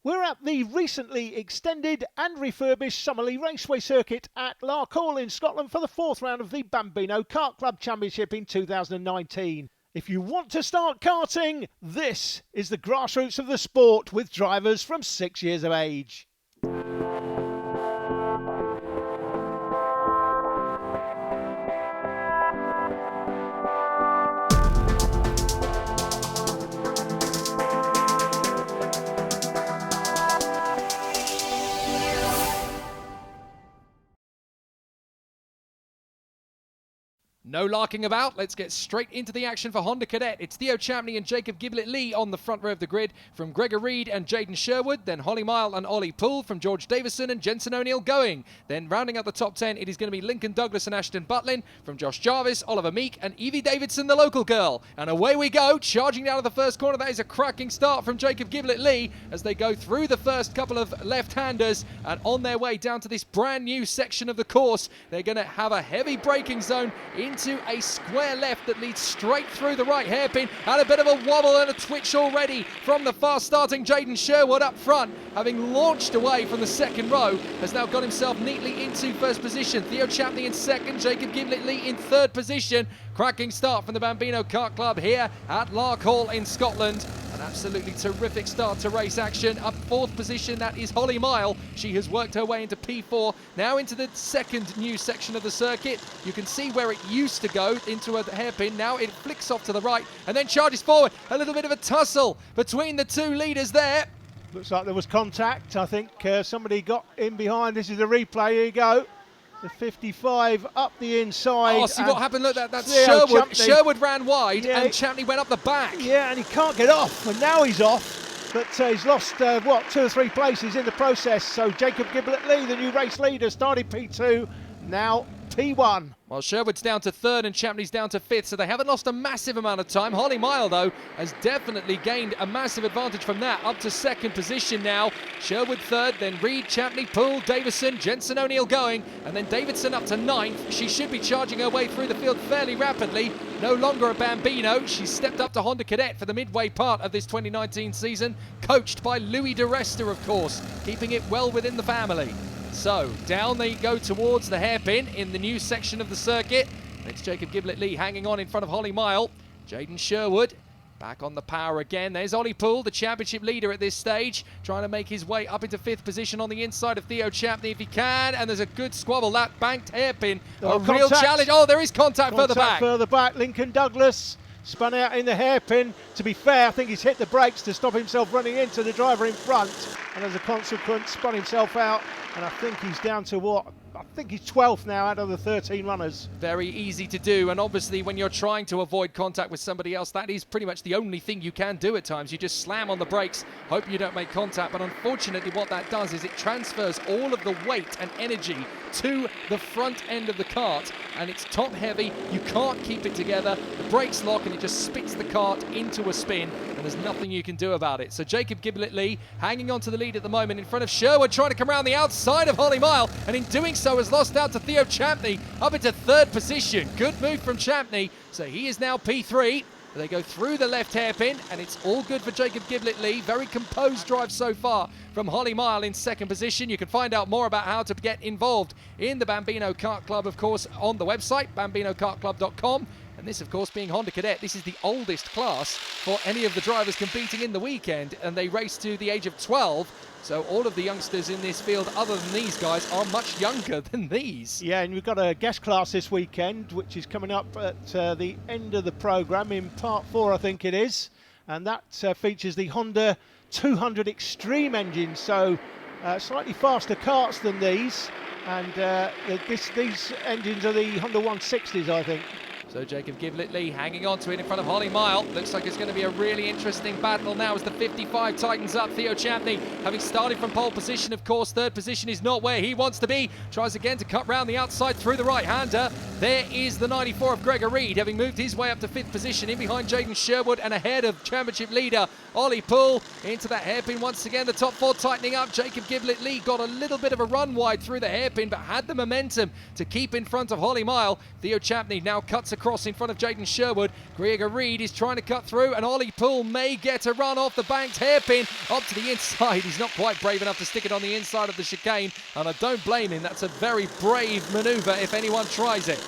We're at the recently extended and refurbished Summerley Raceway Circuit at Larkhall in Scotland for the fourth round of the Bambino Kart Club Championship in 2019. If you want to start karting, this is the grassroots of the sport with drivers from 6 years of age. No larking about, let's get straight into the action for Honda Cadet. It's Theo Champney and Jacob Giblett-Lee on the front row of the grid from Gregor Reed and Jaden Sherwood, then Holly Mile and Ollie Poole from George Davison and Jensen O'Neill going. Then rounding out the top 10, it is going to be Lincoln Douglas and Ashton Butlin from Josh Jarvis, Oliver Meek and Evie Davidson, the local girl. And away we go, charging down to the first corner. That is a cracking start from Jacob Giblett-Lee as they go through the first couple of left-handers and on their way down to this brand new section of the course. They're going to have a heavy braking zone into a square left that leads straight through the right hairpin, and a bit of a wobble and a twitch already from the fast starting Jaden Sherwood up front, having launched away from the second row, has now got himself neatly into first position. Theo Champney in second, Jacob Giblett-Lee in third position. Cracking start from the Bambino Kart Club here at Larkhall in Scotland. An absolutely terrific start to race action. Up fourth position, that is Holly Mile. She has worked her way into P4, now into the second new section of the circuit. You can see where it used to go into a hairpin. Now it flicks off to the right and then charges forward. A little bit of a tussle between the two leaders there. Looks like there was contact. I think somebody got in behind. This is the replay. Here you go. The 55 up the inside. Oh, see what happened? Look, that's Sherwood. Sherwood ran wide and Champney went up the back. Yeah, and he can't get off, and now he's off. But he's lost, 2 or 3 places in the process. So Jacob Giblett-Lee, the new race leader, started P2, now P1. Well, Sherwood's down to third and Champney's down to fifth, so they haven't lost a massive amount of time. Holly Mile, though, has definitely gained a massive advantage from that, up to second position now. Sherwood third, then Reed, Champney, Poole, Davison, Jensen O'Neill going, and then Davidson up to ninth. She should be charging her way through the field fairly rapidly. No longer a Bambino. She's stepped up to Honda Cadet for the midway part of this 2019 season, coached by Louis De Resta, of course, keeping it well within the family. So, down they go towards the hairpin in the new section of the circuit. It's Jacob Giblett-Lee hanging on in front of Holly Mile. Jaden Sherwood back on the power again. There's Ollie Poole, the championship leader at this stage, trying to make his way up into fifth position on the inside of Theo Champney if he can. And there's a good squabble. That banked hairpin, real challenge. Oh, there is contact further back. Further back, Lincoln Douglas spun out in the hairpin. To be fair, I think he's hit the brakes to stop himself running into the driver in front, and as a consequence spun himself out, and I think he's down to I think he's 12th now out of the 13 runners. Very easy to do, and obviously when you're trying to avoid contact with somebody else, that is pretty much the only thing you can do at times. You just slam on the brakes, hope you don't make contact, but unfortunately what that does is it transfers all of the weight and energy to the front end of the kart, and it's top heavy. You can't keep it together. The brakes lock and it just spits the kart into a spin, and there's nothing you can do about it. So Jacob Giblett-Lee hanging on to the lead at the moment in front of Sherwood, trying to come around the outside of Holly Mile, and in doing so has lost out to Theo Champney up into third position. Good move from Champney. So he is now P3. They go through the left hairpin, and it's all good for Jacob Giblett-Lee. Very composed drive so far from Holly Mile in second position. You can find out more about how to get involved in the Bambino Kart Club, of course, on the website, bambinokartclub.com. And this, of course, being Honda Cadet, this is the oldest class for any of the drivers competing in the weekend, and they race to the age of 12. So all of the youngsters in this field, other than these guys, are much younger than these. Yeah, and we've got a guest class this weekend, which is coming up at the end of the programme in part 4, I think it is. And that features the Honda 200 Extreme engine, so slightly faster karts than these. And these engines are the Honda 160s, I think. So Jacob Giblett-Lee hanging on to it in front of Holly Mile. Looks like it's going to be a really interesting battle now as the 55 tightens up. Theo Champney, having started from pole position, of course, third position is not where he wants to be. Tries again to cut round the outside through the right-hander. There is the 94 of Gregor Reed, having moved his way up to fifth position in behind Jaden Sherwood and ahead of championship leader Ollie Poole. Into that hairpin once again, the top 4 tightening up. Jacob Giblett-Lee got a little bit of a run wide through the hairpin, but had the momentum to keep in front of Holly Mile. Theo Champney now cuts across in front of Jaden Sherwood. Gregor Reed is trying to cut through, and Ollie Poole may get a run off the banked hairpin up to the inside. He's not quite brave enough to stick it on the inside of the chicane, and I don't blame him. That's a very brave manoeuvre if anyone tries it.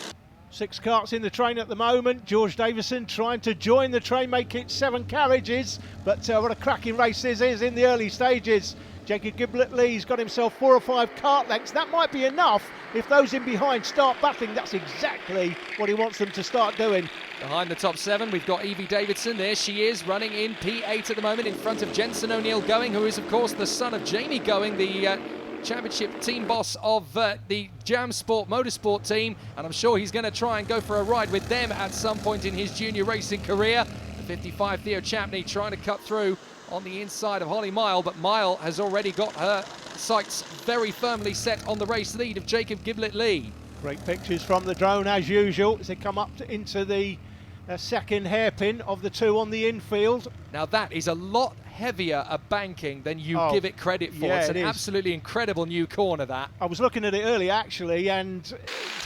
6 karts in the train at the moment. George Davison trying to join the train, make it 7 carriages. But what a cracking race this is in the early stages. Jacob Giblet-Lee's got himself 4 or 5 kart lengths. That might be enough if those in behind start battling. That's exactly what he wants them to start doing. Behind the top 7, we've got Evie Davidson. There she is, running in P8 at the moment in front of Jensen O'Neill Going, who is, of course, the son of Jamie Going, the championship team boss of the Jam Sport Motorsport team, and I'm sure he's going to try and go for a ride with them at some point in his junior racing career. The 55 Theo Champney trying to cut through on the inside of Holly Mile, but Mile has already got her sights very firmly set on the race lead of Jacob Giblet-Lee. Great pictures from the drone as usual as they come up into the second hairpin of the 2 on the infield. Now that is a lot heavier a banking than you give it credit for. Yeah, it's an absolutely incredible new corner, that. I was looking at it earlier actually, and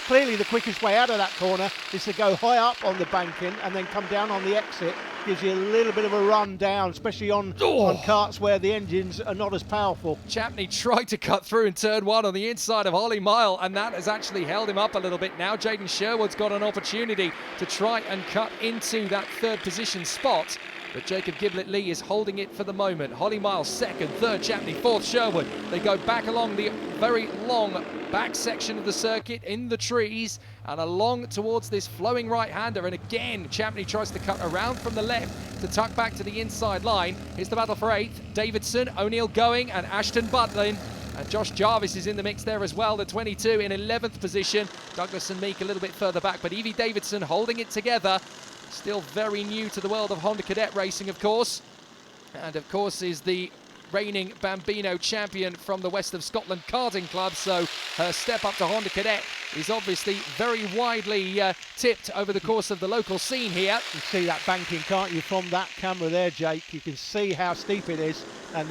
clearly the quickest way out of that corner is to go high up on the banking and then come down on the exit. Gives you a little bit of a run down, especially on karts where the engines are not as powerful. Champney tried to cut through in turn 1 on the inside of Holly Mile, and that has actually held him up a little bit. Now Jaden Sherwood's got an opportunity to try and cut into that 3rd position spot, but Jacob Giblet-Lee is holding it for the moment. Holly Mile 2nd, 3rd Champney, 4th Sherwood. They go back along the very long back section of the circuit in the trees and along towards this flowing right-hander, and again Champney tries to cut around from the left to tuck back to the inside line. Here's the battle for 8th. Davidson, O'Neill Going and Ashton Butlin, and Josh Jarvis is in the mix there as well, the 22 in 11th position. Douglas and Meek a little bit further back, but Evie Davidson holding it together. Still very new to the world of Honda Cadet racing, of course, and of course is the reigning Bambino champion from the West of Scotland Karting Club, so her step up to Honda Cadet is obviously very widely tipped over the course of the local scene here. You see that banking, can't you, from that camera there, Jake? You can see how steep it is, and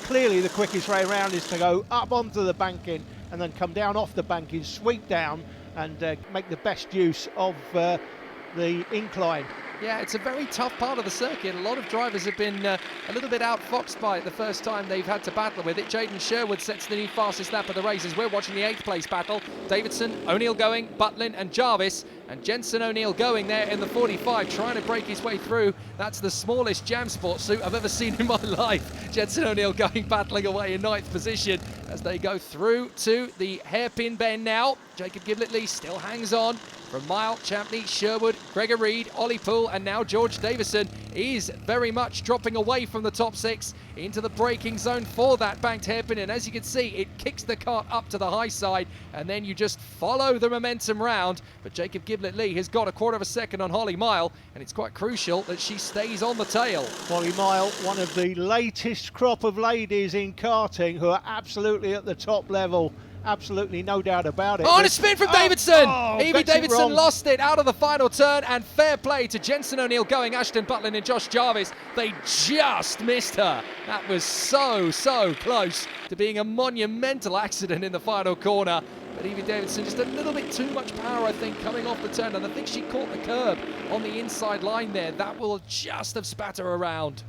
clearly the quickest way around is to go up onto the banking and then come down off the banking, sweep down and make the best use of the incline. Yeah, it's a very tough part of the circuit. A lot of drivers have been a little bit outfoxed by it the first time they've had to battle with it. Jaden Sherwood sets the new fastest lap of the race as we're watching the 8th place battle. Davidson, O'Neill Going, Butlin and Jarvis, and Jensen O'Neill Going there in the 45 trying to break his way through. That's the smallest Jam Sport suit I've ever seen in my life. Jensen O'Neill Going battling away in 9th position as they go through to the hairpin bend now. Jacob Giblet-Lee still hangs on. From Mile, Champney, Sherwood, Gregor Reed, Ollie Poole, and now George Davison is very much dropping away from the top 6 into the braking zone for that banked hairpin. And as you can see, it kicks the kart up to the high side, and then you just follow the momentum round. But Jacob Giblet-Lee has got a 1/4 second on Holly Mile, and it's quite crucial that she stays on the tail. Holly Mile, one of the latest crop of ladies in karting who are absolutely at the top level. Absolutely no doubt about it. Oh, and a spin from Davidson! Evie Davidson it lost it out of the final turn, and fair play to Jensen O'Neill Going, Ashton Butlin and Josh Jarvis. They just missed her. That was so close to being a monumental accident in the final corner. But Evie Davidson just a little bit too much power, I think, coming off the turn, and I think she caught the curb on the inside line there. That will just have spat her around.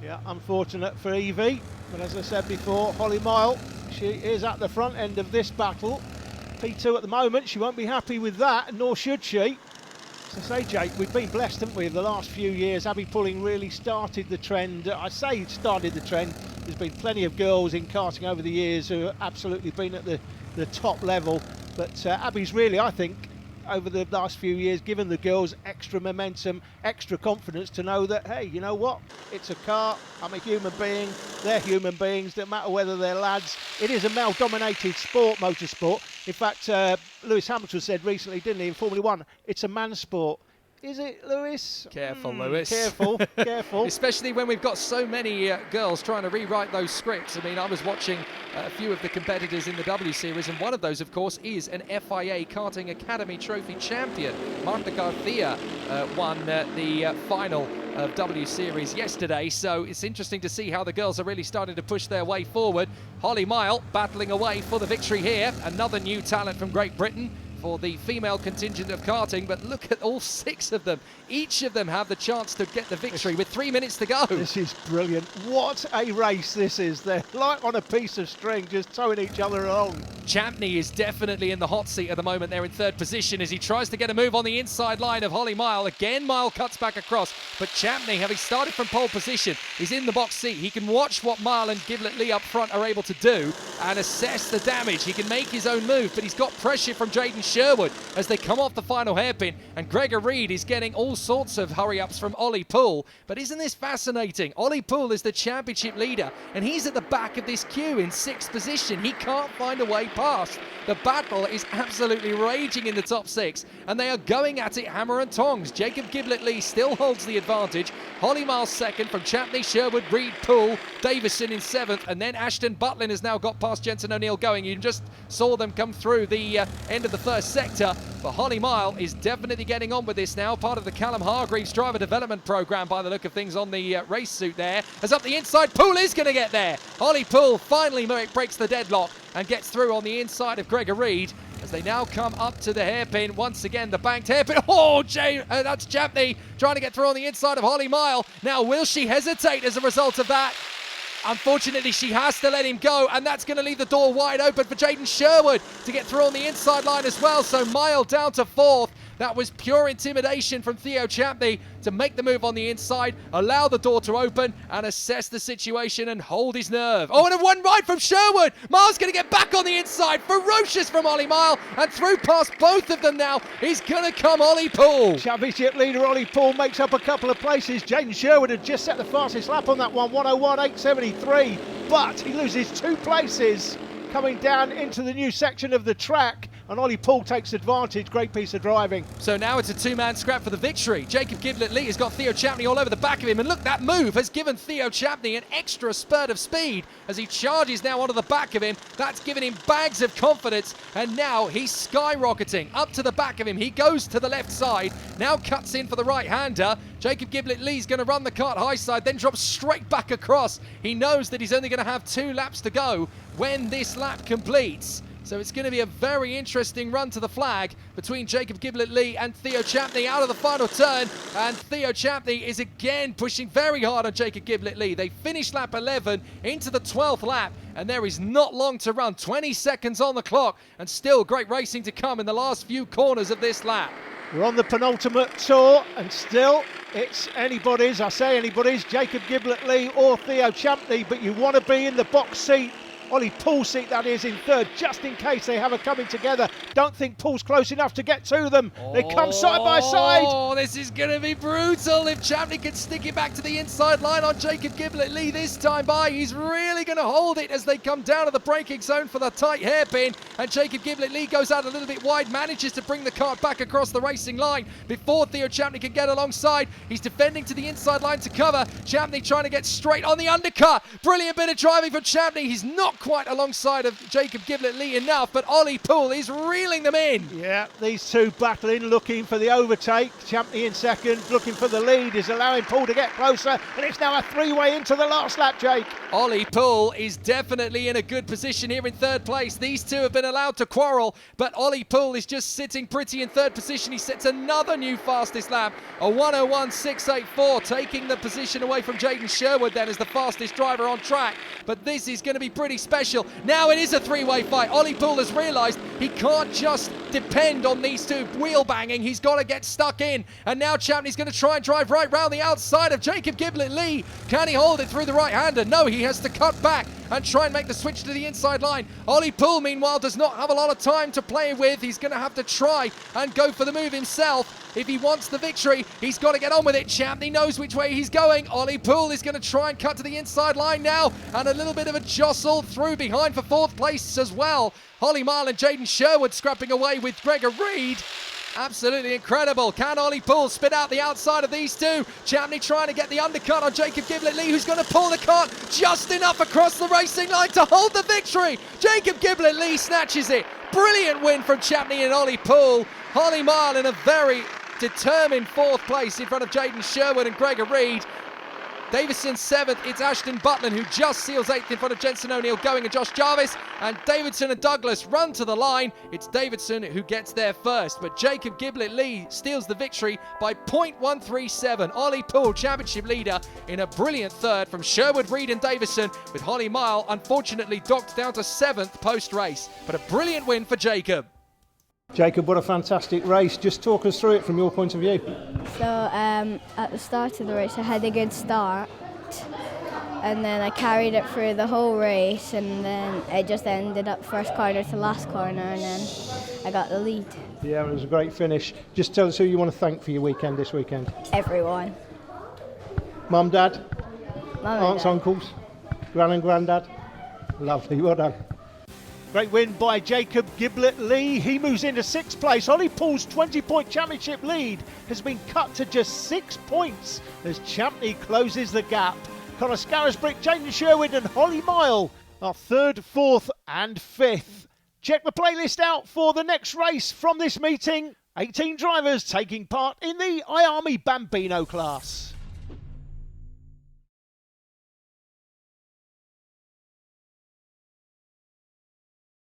Yeah, unfortunate for Evie, but as I said before, Holly Mile, she is at the front end of this battle. P2 at the moment, she won't be happy with that, nor should she. So say, Jake, we've been blessed, haven't we, the last few years. Abby Pulling really started the trend. I say started the trend. There's been plenty of girls in karting over the years who have absolutely been at the top level. But Abby's really, I think, over the last few years, given the girls extra momentum, extra confidence to know that, hey, you know what? It's a car, I'm a human being, they're human beings, don't matter whether they're lads. It is a male-dominated sport, motorsport. In fact, Lewis Hamilton said recently, didn't he, in Formula 1, it's a man's sport. Is it, Lewis? Careful, Lewis. Careful, careful. Especially when we've got so many girls trying to rewrite those scripts. I mean, I was watching a few of the competitors in the W Series, and one of those, of course, is an FIA Karting Academy Trophy champion. Marta Garcia won the final of W Series yesterday, so it's interesting to see how the girls are really starting to push their way forward. Holly Mile battling away for the victory here. Another new talent from Great Britain. for the female contingent of karting, but look at all 6 of them. Each of them have the chance to get the victory with 3 minutes to go. This is brilliant. What a race this is. They're like on a piece of string, just towing each other along. Champney is definitely in the hot seat at the moment. They're in 3rd position as he tries to get a move on the inside line of Holly Mile. Again, Mile cuts back across, but Champney, having started from pole position, is in the box seat. He can watch what Mile and Giblet Lee up front are able to do and assess the damage. He can make his own move, but he's got pressure from Jaden Sherwood as they come off the final hairpin, and Gregor Reed is getting all sorts of hurry-ups from Ollie Poole. But isn't this fascinating? Ollie Poole is the championship leader, and he's at the back of this queue in 6th position. He can't find a way past. The battle is absolutely raging in the top 6, and they are going at it hammer and tongs. Jacob Giblet Lee still holds the advantage. Holly Miles 2nd from Champney, Sherwood, Reed, Poole, Davison in 7th, and then Ashton Butlin has now got past Jensen O'Neill going. You just saw them come through the end of the 1st sector, but Holly Mile is definitely getting on with this now, part of the Callum Hargreaves driver development program by the look of things on the race suit there. As up the inside, Poole is going to get there. Ollie Poole finally breaks the deadlock and gets through on the inside of Gregor Reed as they now come up to the hairpin. Once again, the banked hairpin. Oh, that's Champney trying to get through on the inside of Holly Mile. Now, will she hesitate as a result of that? Unfortunately, she has to let him go, and that's going to leave the door wide open for Jaden Sherwood to get through on the inside line as well. So Mile down to 4th. That was pure intimidation from Theo Champney to make the move on the inside, allow the door to open and assess the situation and hold his nerve. Oh, and a one right from Sherwood. Miles going to get back on the inside. Ferocious from Ollie Mile, and through past both of them now is going to come Ollie Poole. Championship leader Ollie Poole makes up a couple of places. Jaden Sherwood had just set the fastest lap on that one, 1:01.873, but he loses 2 places coming down into the new section of the track, and Ollie Poole takes advantage. Great piece of driving. So now it's a 2-man scrap for the victory. Jacob Giblet Lee has got Theo Champney all over the back of him, and look, that move has given Theo Champney an extra spurt of speed as he charges now onto the back of him. That's given him bags of confidence, and now he's skyrocketing up to the back of him. He goes to the left side, now cuts in for the right-hander. Jacob Giblet Lee's going to run the kart high side, then drops straight back across. He knows that he's only going to have 2 laps to go when this lap completes. So it's going to be a very interesting run to the flag between Jacob Giblet Lee and Theo Champney out of the final turn. And Theo Champney is again pushing very hard on Jacob Giblet Lee. They finish lap 11 into the 12th lap, and there is not long to run. 20 seconds on the clock, and still great racing to come in the last few corners of this lap. We're on the penultimate tour, and still it's anybody's. I say anybody's, Jacob Giblet Lee or Theo Champney, but you want to be in the box seat. Ollie Poole's seat, that is, in 3rd, just in case they have a coming together. Don't think Poole's close enough to get to them. They come side by side. Oh, this is going to be brutal if Champney can stick it back to the inside line on Jacob Giblet Lee this time by. He's really going to hold it as they come down to the braking zone for the tight hairpin. And Jacob Giblet Lee goes out a little bit wide, manages to bring the kart back across the racing line before Theo Champney can get alongside. He's defending to the inside line to cover. Champney trying to get straight on the undercut. Brilliant bit of driving from Champney. He's not quite alongside of Jacob Giblet Lee enough, but Ollie Poole is reeling them in. Yeah, these two battling, looking for the overtake. Champney in 2nd, looking for the lead, is allowing Poole to get closer, and it's now a 3-way into the last lap, Jake. Ollie Poole is definitely in a good position here in 3rd place. These two have been allowed to quarrel, but Ollie Poole is just sitting pretty in 3rd position. He sets another new fastest lap, a 1:01.684, taking the position away from Jaden Sherwood then as the fastest driver on track. But this is going to be pretty special. Now it is a 3-way fight. Ollie Poole has realised he can't just depend on these two wheel banging. He's got to get stuck in. And now Champney's going to try and drive right round the outside of Jacob Giblet Lee. Can he hold it through the right-hander? No, he has to cut back and try and make the switch to the inside line. Ollie Poole, meanwhile, does not have a lot of time to play with. He's going to have to try and go for the move himself. If he wants the victory, he's got to get on with it. Champney knows which way he's going. Ollie Poole is going to try and cut to the inside line now, and a little bit of a jostle through behind for 4th place as well. Holly Mile and Jaden Sherwood scrapping away with Gregor Reed. Absolutely incredible. Can Ollie Poole spit out the outside of these two? Champney trying to get the undercut on Jacob Giblet Lee, who's going to pull the kart just enough across the racing line to hold the victory. Jacob Giblet Lee snatches it. Brilliant win from Champney and Ollie Poole. Holly Mile in a very determined 4th place in front of Jaden Sherwood and Gregor Reed. Davison 7th, it's Ashton Butland who just seals 8th in front of Jensen O'Neill going and Josh Jarvis, and Davidson and Douglas run to the line. It's Davidson who gets there first, but Jacob Giblett-Lee steals the victory by 0.137. Ollie Poole, championship leader, in a brilliant third from Sherwood, Reed and Davison, with Holly Mile unfortunately docked down to 7th post-race, but a brilliant win for Jacob. Jacob, what a fantastic race. Just talk us through it from your point of view. So at the start of the race I had a good start, and then I carried it through the whole race, and then it just ended up first corner to last corner, and then I got the lead. Yeah, it was a great finish. Just tell us who you want to thank for your weekend this weekend. Everyone. Mum, Dad, Mum and aunts, Dad. uncles, Gran and Grandad. Lovely, well done. Great win by Jacob Giblett-Lee. He moves into 6th place. Ollie Poole's 20-point championship lead has been cut to just 6 points as Champney closes the gap. Connor Scarisbrick, Jaden Sherwood and Holly Mile are 3rd, 4th and 5th. Check the playlist out for the next race from this meeting. 18 drivers taking part in the iArmy Bambino class.